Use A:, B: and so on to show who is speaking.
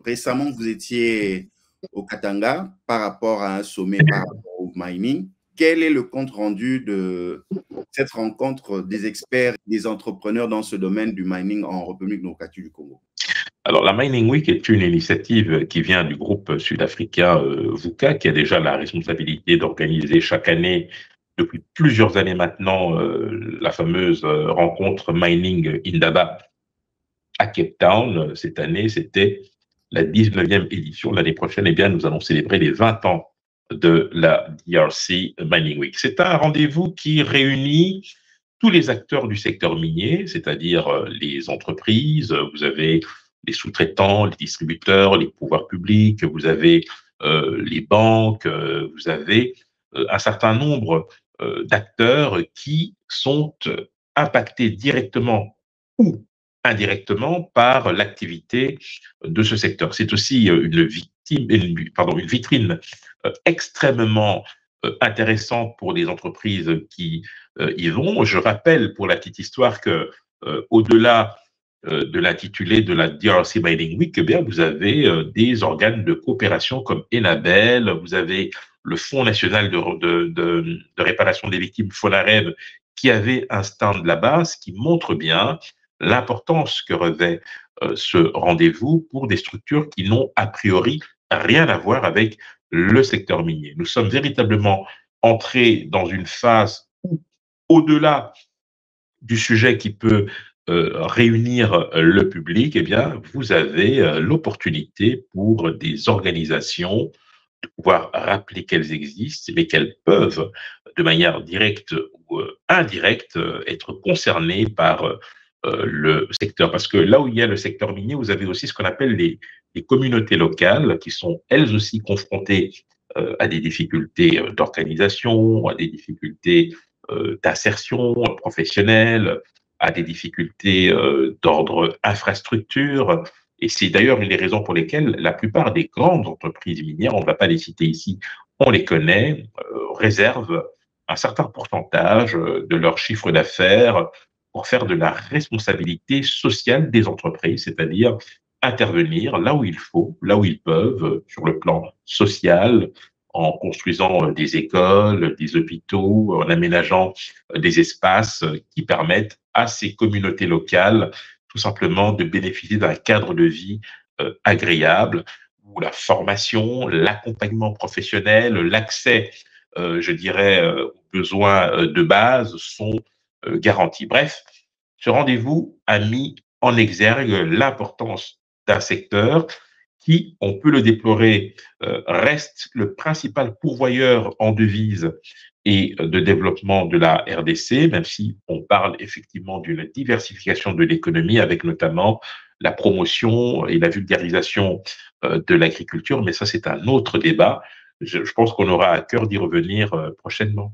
A: récemment, vous étiez au Katanga par rapport à un sommet par rapport au mining. Quel est le compte rendu de cette rencontre des experts, des entrepreneurs dans ce domaine du mining en République démocratique du Congo?
B: Alors, la Mining Week est une initiative qui vient du groupe sud-africain VUCA, qui a déjà la responsabilité d'organiser chaque année, depuis plusieurs années maintenant, la fameuse rencontre Mining Indaba à Cape Town. Cette année, c'était la 19e édition. L'année prochaine, eh bien, nous allons célébrer les 20 ans de la DRC Mining Week. C'est un rendez-vous qui réunit tous les acteurs du secteur minier, c'est-à-dire les entreprises, vous avez les sous-traitants, les distributeurs, les pouvoirs publics, vous avez les banques, vous avez un certain nombre d'acteurs qui sont impactés directement ou indirectement par l'activité de ce secteur. C'est aussi une vitrine extrêmement intéressante pour les entreprises qui y vont. Je rappelle pour la petite histoire que au-delà de l'intitulé de la DRC Mining Week, eh bien, vous avez des organes de coopération comme Enabel, vous avez le Fonds national de réparation des victimes, FONAREV, qui avait un stand là-bas, ce qui montre bien l'importance que revêt ce rendez-vous pour des structures qui n'ont a priori rien à voir avec le secteur minier. Nous sommes véritablement entrés dans une phase où, au-delà du sujet qui peut réunir le public, eh bien, vous avez l'opportunité pour des organisations de pouvoir rappeler qu'elles existent, mais qu'elles peuvent, de manière directe ou indirecte, être concernées par le secteur. Parce que là où il y a le secteur minier, vous avez aussi ce qu'on appelle les communautés locales qui sont elles aussi confrontées à des difficultés d'organisation, à des difficultés d'insertion professionnelle, à des difficultés d'ordre infrastructure. Et c'est d'ailleurs une des raisons pour lesquelles la plupart des grandes entreprises minières, on ne va pas les citer ici, on les connaît, réservent un certain pourcentage de leur chiffre d'affaires pour faire de la responsabilité sociale des entreprises, c'est-à-dire intervenir là où il faut, là où ils peuvent, sur le plan social, en construisant des écoles, des hôpitaux, en aménageant des espaces qui permettent à ces communautés locales tout simplement de bénéficier d'un cadre de vie agréable, où la formation, l'accompagnement professionnel, l'accès, je dirais, aux besoins de base sont garantis. Bref, ce rendez-vous a mis en exergue l'importance d'un secteur qui, on peut le déplorer, reste le principal pourvoyeur en devises et de développement de la RDC, même si on parle effectivement d'une diversification de l'économie avec notamment la promotion et la vulgarisation de l'agriculture, mais ça c'est un autre débat. Je pense qu'on aura à cœur d'y revenir prochainement.